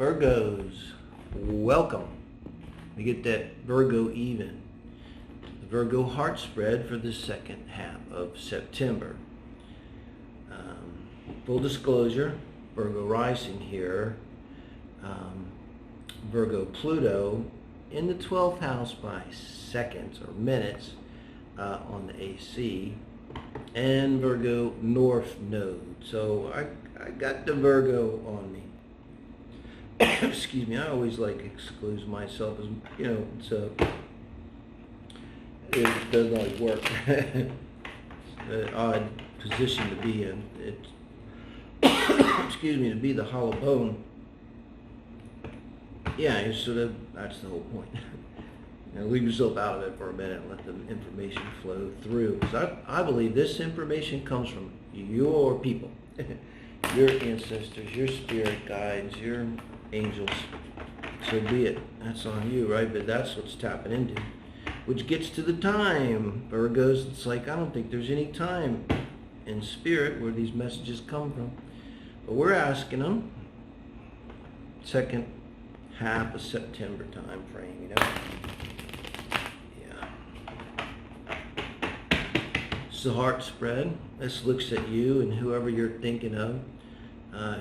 Virgos, welcome. We get that Virgo even. The Virgo heart spread for the second half of September. Full disclosure, Virgo rising here, Virgo Pluto in the 12th house by seconds or minutes on the AC, and Virgo North Node. So I got the Virgo on me. Excuse me, I always exclude myself as, so it doesn't always work. It's an odd position to be in. It's excuse me, to be the hollow bone. Yeah, it's that's the whole point. Leave yourself out of it for a minute and let the information flow through. Because I believe this information comes from your people, your ancestors, your spirit guides, your angels. So be it. That's on you, right? But that's what's tapping into. Which gets to the time. Virgos, it's like, I don't think there's any time in spirit where these messages come from. But we're asking them. Second half of September time frame, Yeah. It's the heart spread. This looks at you and whoever you're thinking of,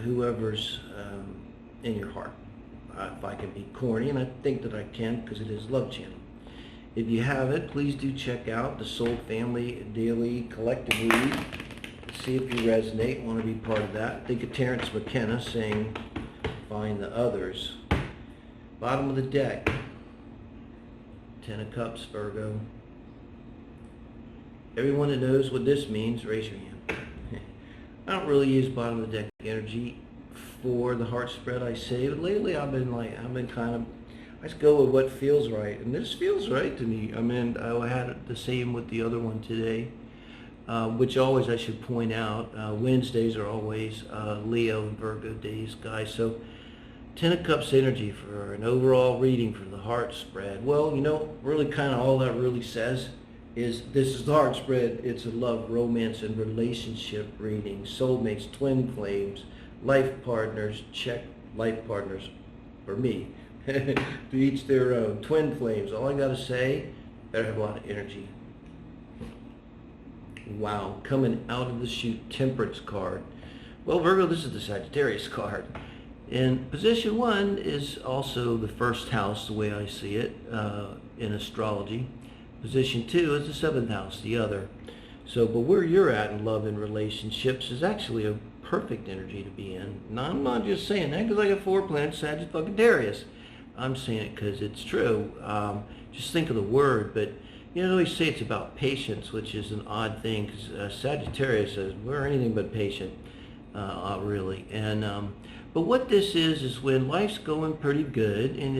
whoever's in your heart. If I can be corny, and I think that I can because it is Love Channel. If you have it, please do check out the Soul Family Daily Collective Read. See if you resonate, want to be part of that. Think of Terrence McKenna saying, find the others. Bottom of the deck, 10 of Cups, Virgo. Everyone that knows what this means, raise your hand. I don't really use bottom of the deck energy for the heart spread, I say, but lately I've been kind of, I just go with what feels right, and this feels right to me. I mean, I had the same with the other one today, which always I should point out, Wednesdays are always Leo and Virgo days, guys. So 10 of Cups energy for an overall reading for the heart spread. Well, really kind of all that really says is this is the heart spread. It's a love, romance, and relationship reading. Soulmates, twin flames, life partners, check life partners for me. To each their own. Twin flames. All I got to say, better have a lot of energy. Wow. Coming out of the chute, Temperance card. Well, Virgo, this is the Sagittarius card. And position 1 is also the first house, the way I see it, in astrology. Position 2 is the 7th house, the other. So, but where you're at in love and relationships is actually a perfect energy to be in. Now, I'm not just saying that because I got 4 planets, Sagittarius. I'm saying it because it's true. Just think of the word, but they always say it's about patience, which is an odd thing because Sagittarius says we're anything but patient, really. And but what this is when life's going pretty good and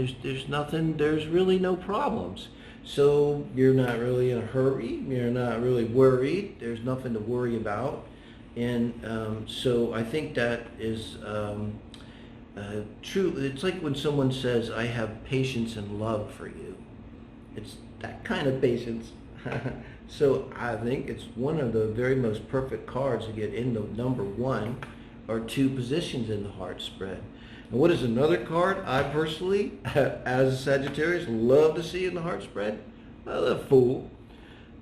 there's really no problems. So you're not really in a hurry, you're not really worried, there's nothing to worry about. And so I think that is true. It's like when someone says, I have patience and love for you. It's that kind of patience. So I think it's one of the very most perfect cards to get in the number 1 or 2 positions in the heart spread. And what is another card I personally, as a Sagittarius, love to see in the heart spread? The Fool,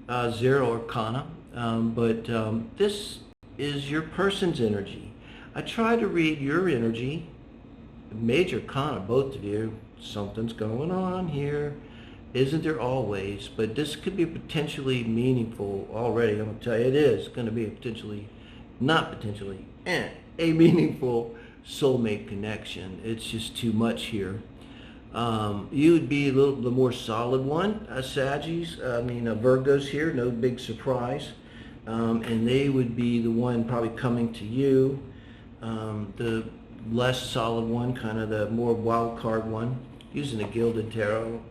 0 Arcana. But this is your person's energy. I try to read your energy, Major Arcana, both of you. Something's going on here. Isn't there always? But this could be potentially meaningful already. I'm going to tell you it is going to be a meaningful soulmate connection. It's just too much here. You would be the more solid one, Virgos here, no big surprise. And they would be the one probably coming to you. The less solid one, kind of the more wild card one, using the Gilded Tarot,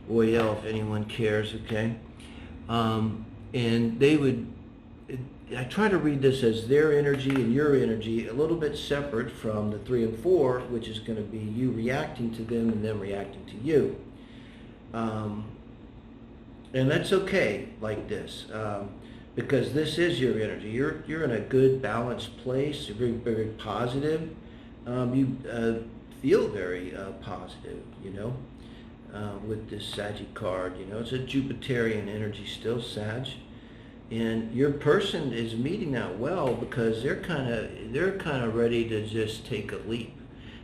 Royale if anyone cares, okay? And they would, I try to read this as their energy and your energy, a little bit separate from the 3 and 4, which is going to be you reacting to them and them reacting to you. And that's okay like this, because this is your energy. You're in a good, balanced place. You're very, very positive. You feel very positive, with this Saggy card. It's a Jupiterian energy still, Sag. And your person is meeting that well because they're kind of ready to just take a leap.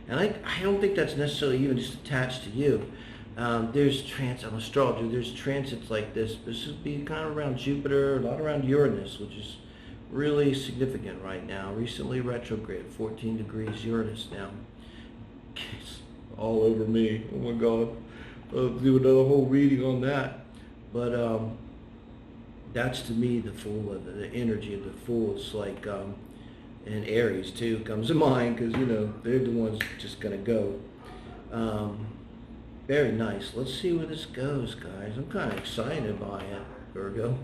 And I don't think that's necessarily even just attached to you. There's I'm an astrologer, there's transits like this. This would be kind of around Jupiter, a lot around Uranus, which is really significant right now. Recently retrograde, 14 degrees Uranus now. It's all over me. Oh my God. I'll do another whole reading on that. But that's to me the Fool, the energy of the Fool. It's like, and Aries too comes to mind because, they're the ones just going to go. Very nice. Let's see where this goes, guys. I'm kind of excited by it, Virgo.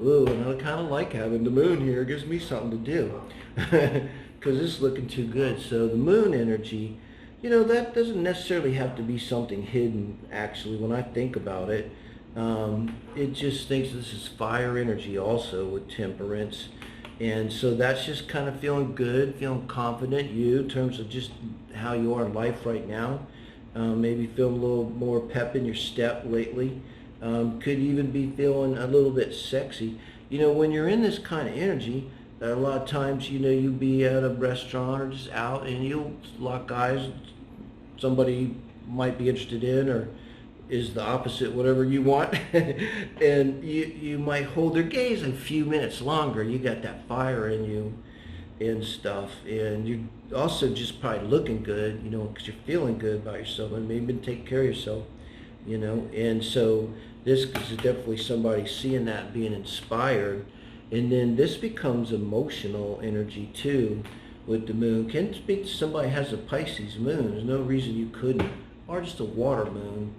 Ooh, and I kind of like having the moon here. It gives me something to do because it's looking too good. So the moon energy, that doesn't necessarily have to be something hidden, actually, when I think about it. It just thinks this is fire energy also with temperance. And so that's just kind of feeling good, feeling confident, in terms of just how you are in life right now. Maybe feeling a little more pep in your step lately. Could even be feeling a little bit sexy. When you're in this kind of energy, a lot of times, you'll be at a restaurant or just out and you'll lock eyes. Somebody might be interested in or is the opposite, whatever you want. And you might hold their gaze a few minutes longer. You got that fire in you and stuff. And you're also just probably looking good, because you're feeling good about yourself and maybe take care of yourself, And so this is definitely somebody seeing that, being inspired. And then this becomes emotional energy too with the moon. Can speak to somebody who has a Pisces moon. There's no reason you couldn't. Or just a water moon.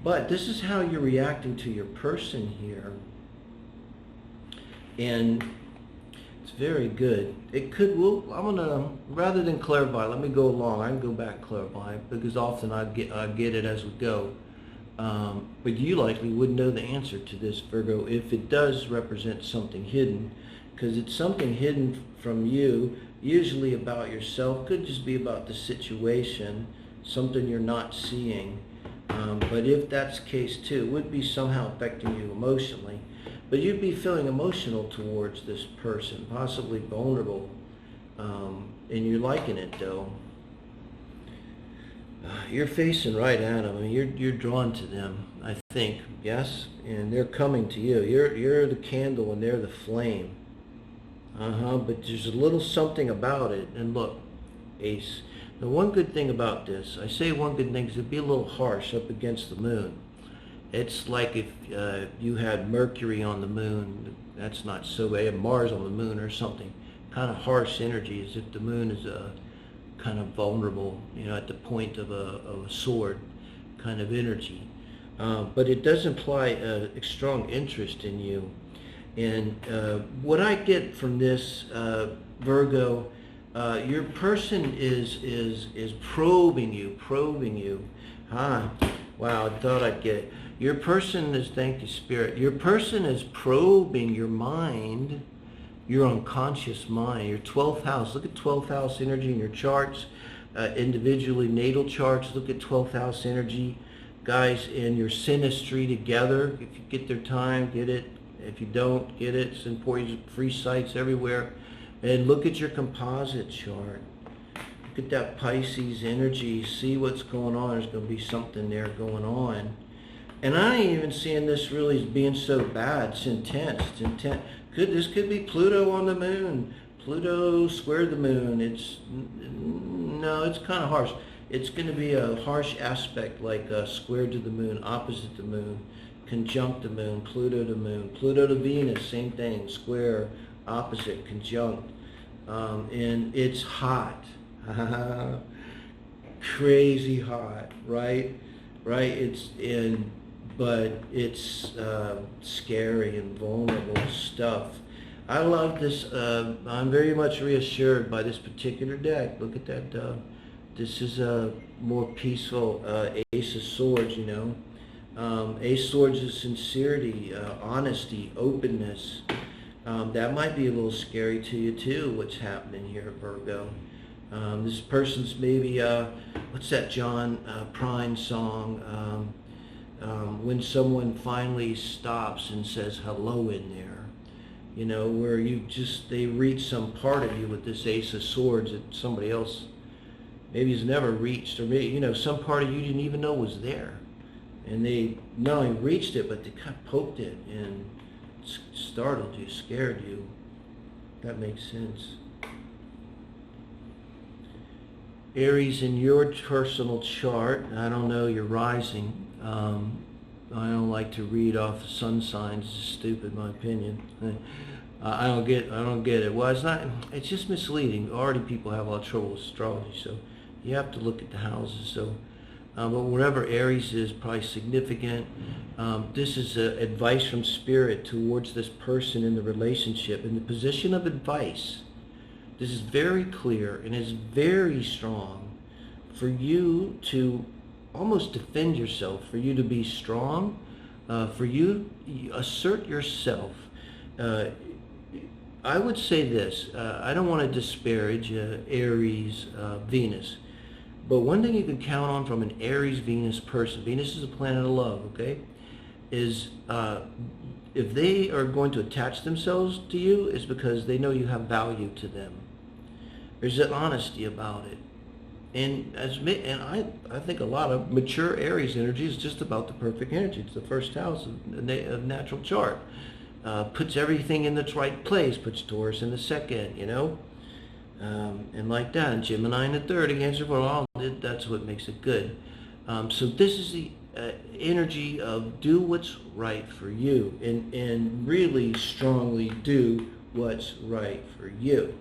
But this is how you're reacting to your person here. And it's very good. It could, I'm gonna, rather than clairvoyant, let me go along. I can go back clairvoyant because often I get it as we go. But you likely wouldn't know the answer to this, Virgo, if it does represent something hidden, because it's something hidden from you, usually about yourself. Could just be about the situation, something you're not seeing. But if that's the case too, it would be somehow affecting you emotionally. But you'd be feeling emotional towards this person, possibly vulnerable, and you're liking it though. You're facing right at them. I mean, you're drawn to them, I think, yes? And they're coming to you. You're the candle and they're the flame. But there's a little something about it. And look, Ace, the one good thing about this, I say one good thing, is it'd be a little harsh up against the moon. It's like if you had Mercury on the moon. That's not so bad. Mars on the moon or something. Kind of harsh energy, as if the moon is kind of vulnerable, at the point of a sword kind of energy. But it does imply a strong interest in you. And what I get from this, Virgo, your person is probing you. Wow, I thought I'd get it. Your person is, thank you, Spirit. Your person is probing your mind, your unconscious mind, your 12th house. Look at 12th house energy in your charts, individually natal charts. Look at 12th house energy, guys, in your synastry together. If you get their time, get it. If you don't get it, it's important. Free sites everywhere. And look at your composite chart. Look at that Pisces energy. See what's going on. There's going to be something there going on. And I ain't even seeing this really as being so bad. It's intense. It's intense. This could be Pluto on the moon. Pluto squared the moon. It's kind of harsh. It's going to be a harsh aspect, like square to the moon, opposite the moon, conjunct the moon, Pluto to moon, Pluto to Venus, same thing, square, opposite, conjunct. And it's hot. Crazy hot, right? But it's scary and vulnerable stuff. I love this. I'm very much reassured by this particular deck. Look at that. This is a more peaceful Ace of Swords, Ace of Swords is sincerity, honesty, openness. That might be a little scary to you too, what's happening here, Virgo. This person's maybe, what's that John Prine song? When someone finally stops and says hello in there. You know, where they reach some part of you with this Ace of Swords that somebody else maybe has never reached, or maybe, some part of you didn't even know was there. And they not only reached it, but they kind of poked it and startled you, scared you. That makes sense. Aries, in your personal chart, I don't know your rising. I don't like to read off the sun signs. It's stupid, in my opinion. I don't get it. Well, it's just misleading. Already people have a lot of trouble with astrology, so you have to look at the houses. So, but whatever Aries is, probably significant. This is advice from Spirit towards this person in the relationship. In the position of advice, this is very clear and is very strong for you to almost defend yourself, for you to be strong, for you assert yourself. I would say this, I don't want to disparage Aries, Venus, but one thing you can count on from an Aries Venus person, Venus is a planet of love, okay, is if they are going to attach themselves to you, it's because they know you have value to them. There's an honesty about it. And I think a lot of mature Aries energy is just about the perfect energy. It's the first house of natural chart. Puts everything in its right place. Puts Taurus in the second, and like that. And Gemini in the third. Cancer for all. That's what makes it good. So this is the energy of do what's right for you, and really strongly do what's right for you.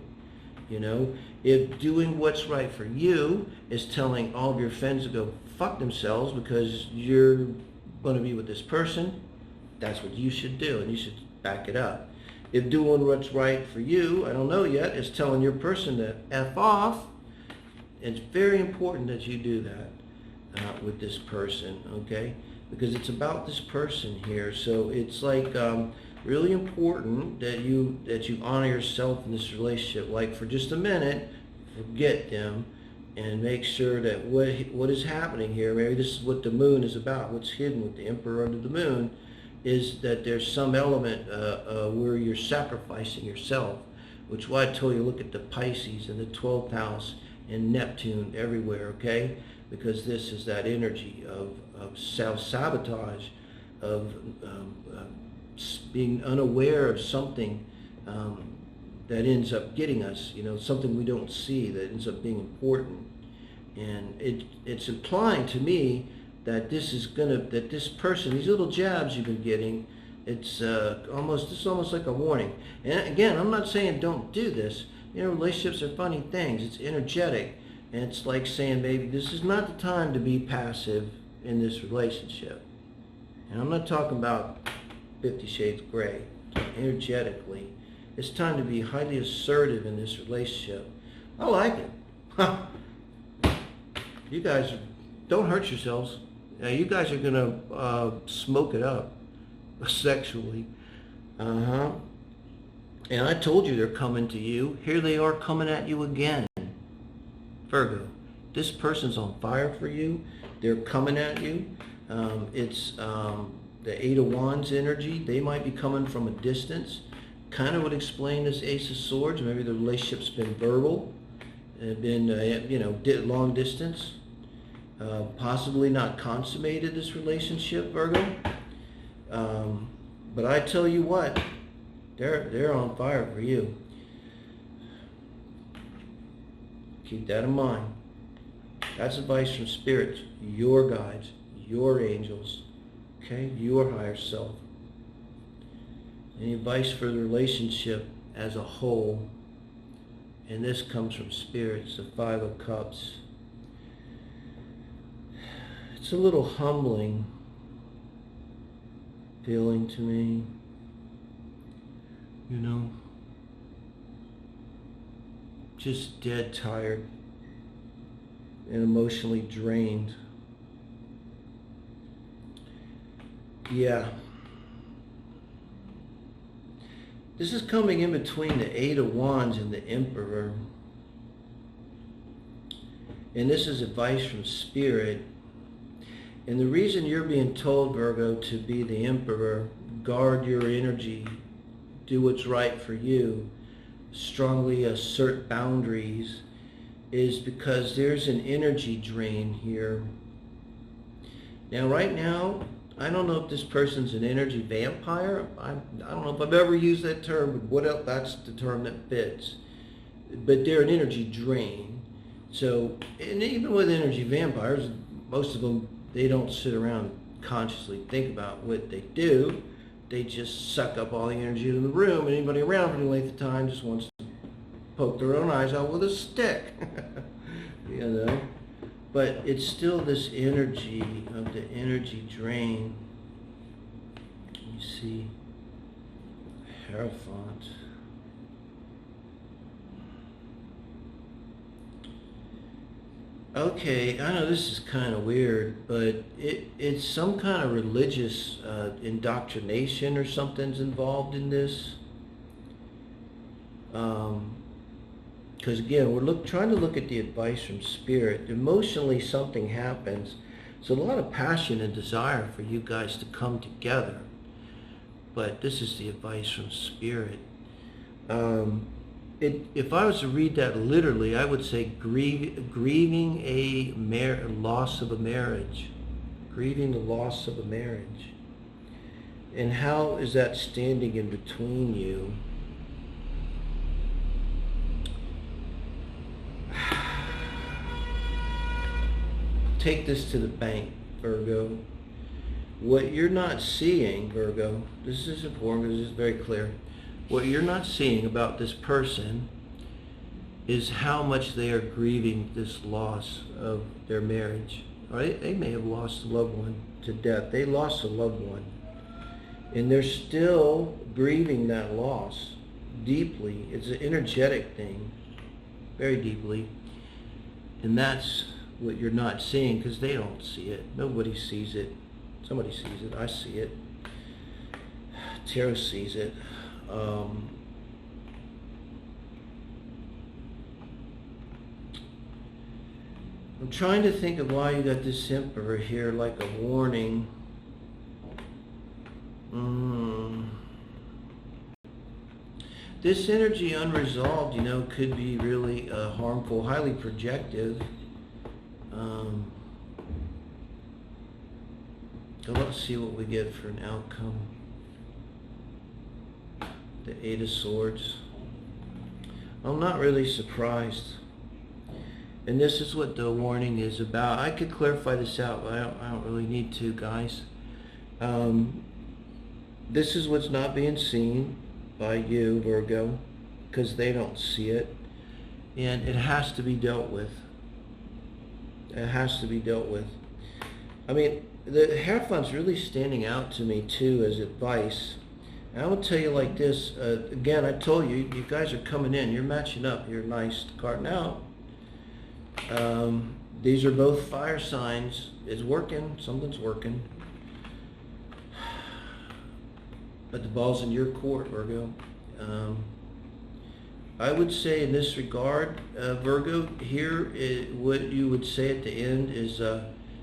If doing what's right for you is telling all of your friends to go fuck themselves because you're going to be with this person, that's what you should do, and you should back it up. If doing what's right for you, I don't know yet, is telling your person to F off, it's very important that you do that with this person, okay? Because it's about this person here. So it's like really important that you honor yourself in this relationship. Like for just a minute, forget them and make sure that what is happening here, maybe this is what the moon is about, what's hidden with the Emperor under the moon, is that there's some element where you're sacrificing yourself, which is why I told you look at the Pisces and the 12th house and Neptune everywhere, okay? Because this is that energy of self-sabotage, of being unaware of something that ends up getting us, something we don't see that ends up being important. And it's implying to me that this person, these little jabs you've been getting, it's almost like a warning. And again, I'm not saying don't do this. Relationships are funny things. It's energetic. And it's like saying, baby, this is not the time to be passive in this relationship. And I'm not talking about 50 Shades Gray. Energetically, it's time to be highly assertive in this relationship. I like it. You guys don't hurt yourselves. You guys are gonna smoke it up sexually. And I told you they're coming to you. Here they are coming at you again. Virgo, this person's on fire for you. They're coming at you. It's the Eight of Wands energy. They might be coming from a distance. Kind of would explain this Ace of Swords. Maybe the relationship's been verbal, been long distance, possibly not consummated this relationship, Virgo. But I tell you what, they're on fire for you. Keep that in mind. That's advice from spirits, your guides, your angels, okay, your higher self. Any advice for the relationship as a whole, and this comes from spirits, the Five of Cups. It's a little humbling feeling to me, just dead tired and emotionally drained. Yeah. This is coming in between the Eight of Wands and the Emperor. And this is advice from Spirit. And the reason you're being told, Virgo, to be the Emperor, guard your energy, do what's right for you, strongly assert boundaries, is because there's an energy drain here. Now, right now, I don't know if this person's an energy vampire. I don't know if I've ever used that term, but what else? That's the term that fits. But they're an energy drain. So, and even with energy vampires, most of them, they don't sit around and consciously think about what they do. They just suck up all the energy in the room, and anybody around for any length of time just wants to poke their own eyes out with a stick. You know? But it's still this energy of the energy drain. You see, Hierophant. Okay, I know this is kind of weird, but it's some kind of religious indoctrination or something's involved in this. Because again, we're trying to look at the advice from Spirit. Emotionally, something happens. So a lot of passion and desire for you guys to come together. But this is the advice from Spirit. If I was to read that literally, I would say grieving a loss of a marriage. Grieving the loss of a marriage. And how is that standing in between you? Take this to the bank, Virgo. What you're not seeing, Virgo, this is important because this is very clear. What you're not seeing about this person is how much they are grieving this loss of their marriage. Right? They may have lost a loved one to death. They lost a loved one. And they're still grieving that loss deeply. It's an energetic thing, very deeply. And that's what you're not seeing because they don't see it. Nobody sees it. Somebody sees it. I see it. Tarot sees it. I'm trying to think of why you got this Emperor here like a warning. This energy unresolved, you know, could be really harmful, highly projective. So let's see what we get for an outcome. The Eight of Swords. I'm not really surprised. And this is what the warning is about. I could clarify this out, but I don't really need to, guys. This is what's not being seen by you, Virgo, because they don't see it. And it has to be dealt with. It has to be dealt with. I mean, the Hierophant's really standing out to me, too, as advice. And I will tell you like this. Again, I told you, you guys are coming in. You're matching up. You're nice carding out. These are both fire signs. It's working. Something's working. But the ball's in your court, Virgo. I would say in this regard, Virgo, here, what you would say at the end is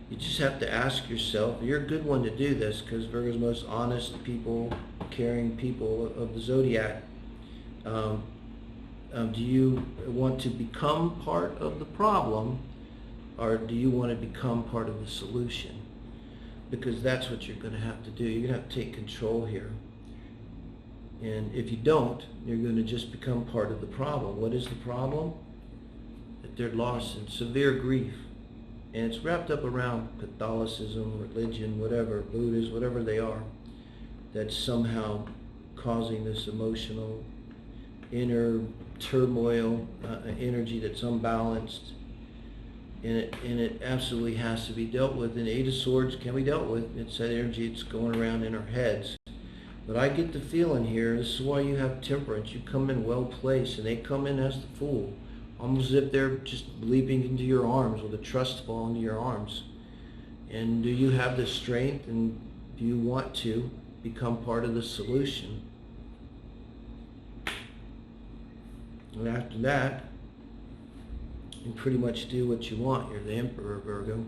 you just have to ask yourself, you're a good one to do this because Virgo's most honest people, caring people of the zodiac. Do you want to become part of the problem, or do you want to become part of the solution? Because that's what you're going to have to do. You're going to have to take control here. And if you don't, you're going to just become part of the problem. What is the problem? That they're lost in severe grief. And it's wrapped up around Catholicism, religion, whatever, Buddhism, whatever they are, that's somehow causing this emotional inner turmoil, energy that's unbalanced. And it absolutely has to be dealt with. And Eight of Swords can be dealt with. It's that energy that's going around in our heads. But I get the feeling here, this is why you have Temperance. You come in well placed, and they come in as the Fool. Almost as if they're just leaping into your arms with a trust fall into your arms. And do you have the strength, and do you want to become part of the solution? And after that, and pretty much do what you want. You're the emperor, Virgo.